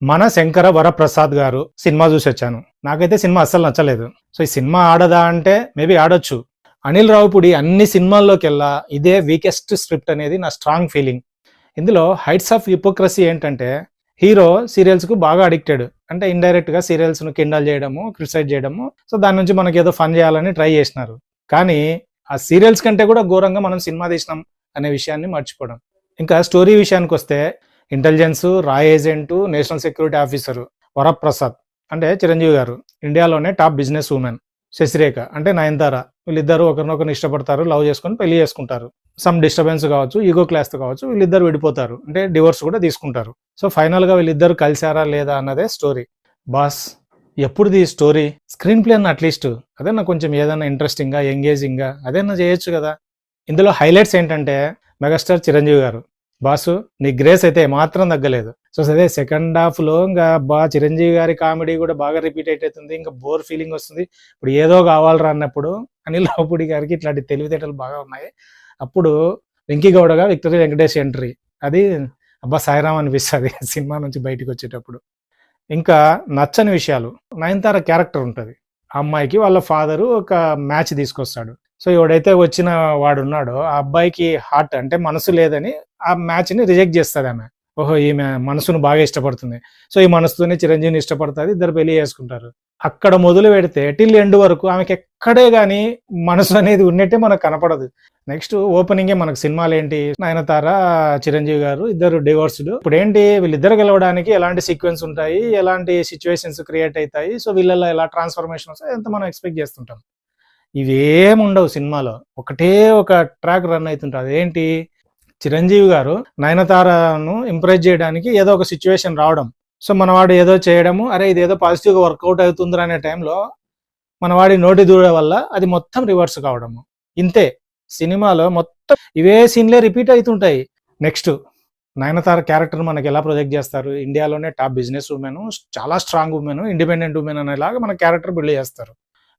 మన శంకర వరప్రసాద్ గారు సినిమా చూసొచ్చాను. నాకైతే సినిమా అస్సలు నచ్చలేదు. సో ఈ సినిమా ఆడదా అంటే మేబీ ఆడొచ్చు. అనిల్ రావిపూడి అన్ని సినిమాల్లోకెల్లా ఇదే వీకెస్ట్ స్క్రిప్ట్ అనేది నా స్ట్రాంగ్ ఫీలింగ్. ఇందులో హైట్స్ ఆఫ్ హిపోక్రసీ ఏంటంటే హీరో సీరియల్స్కు బాగా అడిక్టెడ్. అంటే ఇండైరెక్ట్గా సీరియల్స్ను కిండల్ చేయడము, క్రిటిసైజ్ చేయడము. సో దాని నుంచి మనకి ఏదో ఫన్ చేయాలని ట్రై చేసినారు. కానీ ఆ సీరియల్స్ కంటే కూడా ఘోరంగా మనం సినిమా తీసినాం అనే విషయాన్ని మర్చిపోవడం. ఇంకా స్టోరీ విషయానికి వస్తే ఇంటెలిజెన్స్, రా agent, national security officer Varaprasad అంటే చిరంజీవి గారు, ఇండియాలోనే టాప్ బిజినెస్ ఉమెన్ శశిరేఖ అంటే నయనతార, వీళ్ళిద్దరూ ఒకరినొకరిని ఇష్టపడతారు, లవ్ చేసుకొని పెళ్లి చేసుకుంటారు. సమ్ డిస్టర్బెన్స్ కావచ్చు, ఈగో క్లాస్ కావచ్చు, వీళ్ళిద్దరు విడిపోతారు, అంటే డివోర్స్ కూడా తీసుకుంటారు. సో ఫైనల్గా వీళ్ళిద్దరు కలిసారా లేదా అన్నదే స్టోరీ. బాస్ ఎప్పుడుది స్టోరీ? స్క్రీన్ ప్లే అన్న అట్లీస్ట్ అదన్నా కొంచెం ఏదైనా ఇంట్రెస్టింగ్గా, ఎంగేజింగ్గా అదన్నా చేయొచ్చు కదా. ఇందులో హైలైట్స్ ఏంటంటే మెగాస్టార్ చిరంజీవి గారు. బాసు నీ గ్రేస్ అయితే మాత్రం తగ్గలేదు. సో అదే సెకండ్ హాఫ్లో ఇంకా చిరంజీవి గారి కామెడీ కూడా బాగా రిపీట్ అవుతుంది, ఇంకా బోర్ ఫీలింగ్ వస్తుంది. ఇప్పుడు ఏదో కావాలరా అన్నప్పుడు అనిల్ రావిపూడి గారికి ఇట్లాంటి తెలివితేటలు బాగా ఉన్నాయి. అప్పుడు వెంకీ గౌడగా విక్టరీ వెంకటేష్ ఎంట్రీ, అది సాయిరామ్ అనిపిస్తుంది సినిమా నుంచి బయటకు వచ్చేటప్పుడు. ఇంకా నచ్చని విషయాలు, నయనతార క్యారెక్టర్ ఉంటుంది. ఆ అమ్మాయికి వాళ్ళ ఫాదరు ఒక మ్యాచ్ తీసుకొస్తాడు. సో ఎవడైతే వచ్చిన వాడు ఉన్నాడో ఆ అబ్బాయికి హార్ట్ అంటే మనసు లేదని ఆ మ్యాచ్ని రిజెక్ట్ చేస్తుంది ఆమె. ఓహో ఈమె మనసును బాగా ఇష్టపడుతుంది, సో ఈ మనసుతోనే చిరంజీవిని ఇష్టపడుతుంది, ఇద్దరు పెళ్లి చేసుకుంటారు. అక్కడ మొదలు పెడితే టిల్ ఎండ్ వరకు ఆమెకి ఎక్కడే కానీ మనసు అనేది ఉన్నట్టే మనకు కనపడదు. నెక్స్ట్ ఓపెనింగే మనకు సినిమాలు ఏంటి, నయనతార చిరంజీవి గారు ఇద్దరు డివోర్స్డ్. ఇప్పుడు ఏంటి వీళ్ళిద్దరు గెలవడానికి ఎలాంటి సీక్వెన్స్ ఉంటాయి, ఎలాంటి సిచ్యువేషన్స్ క్రియేట్ అవుతాయి, సో వీళ్ళల్లో ఎలా ట్రాన్స్ఫర్మేషన్ వస్తాయి ఎంత మనం ఎక్స్పెక్ట్ చేస్తుంటాం. ఇవేముండవు సినిమాలో. ఒకటే ఒక ట్రాక్ రన్ అవుతుంటుంది. అదేంటి, చిరంజీవి గారు నయనతారను ఇంప్రెస్ చేయడానికి ఏదో ఒక సిచ్యువేషన్ రావడం, సో మనవాడు ఏదో చేయడము, అరే ఇదేదో పాజిటివ్గా వర్కౌట్ అవుతుందిరా అనే టైంలో మనవాడి నోటి దూడ వల్ల అది మొత్తం రివర్స్ కావడము. ఇంతే సినిమాలో మొత్తం ఇవే సీన్లే రిపీట్ అవుతుంటాయి. నెక్స్ట్ నయనతార క్యారెక్టర్ మనకి ఎలా ప్రొజెక్ట్ చేస్తారు, ఇండియాలోనే టాప్ బిజినెస్ ఉమెన్, చాలా స్ట్రాంగ్ ఉమెన్, ఇండిపెండెంట్ ఉమెన్ అనేలాగా మన క్యారెక్టర్ బిల్డ్ చేస్తారు.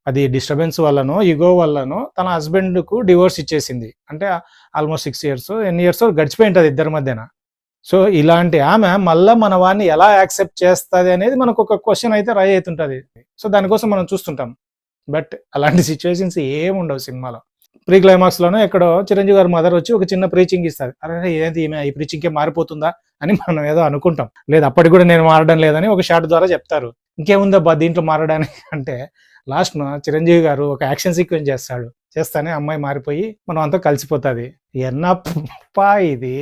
అది డిస్టర్బెన్స్ వల్లనో ఈగో వల్లనో తన హస్బెండ్కు డివోర్స్ ఇచ్చేసింది. అంటే ఆల్మోస్ట్ 6 years 10 years గడిచిపోయి ఉంటుంది ఇద్దరి మధ్యన. సో ఇలాంటి ఆమె మళ్ళీ మన వాడిని ఎలా యాక్సెప్ట్ చేస్తుంది అనేది మనకు ఒక క్వశ్చన్ అయితే రైజ్ అవుతుంటుంది. సో దానికోసం మనం చూస్తుంటాం. బట్ అలాంటి సిచ్యువేషన్స్ ఏముండవు సినిమాలో. ప్రీ క్లైమాక్స్లోనే ఎక్కడో చిరంజీవి గారి మదర్ వచ్చి ఒక చిన్న ప్రీచింగ్ ఇస్తుంది. అరే ఏంటి ఈమె ఈ ప్రీచింగ్కే మారిపోతుందా అని మనం ఏదో అనుకుంటాం. లేదు అప్పటికి కూడా నేను మారడం లేదని ఒక షాట్ ద్వారా చెప్తారు. ఇంకేముందబ్బా దీంట్లో మారడానికి అంటే లాస్ట్ను చిరంజీవి గారు ఒక యాక్షన్ సీక్వెన్స్ చేస్తాడు. చేస్తానే అమ్మాయి మారిపోయి మనం అంతా కలిసిపోతుంది. ఎన్నప్పా ఇది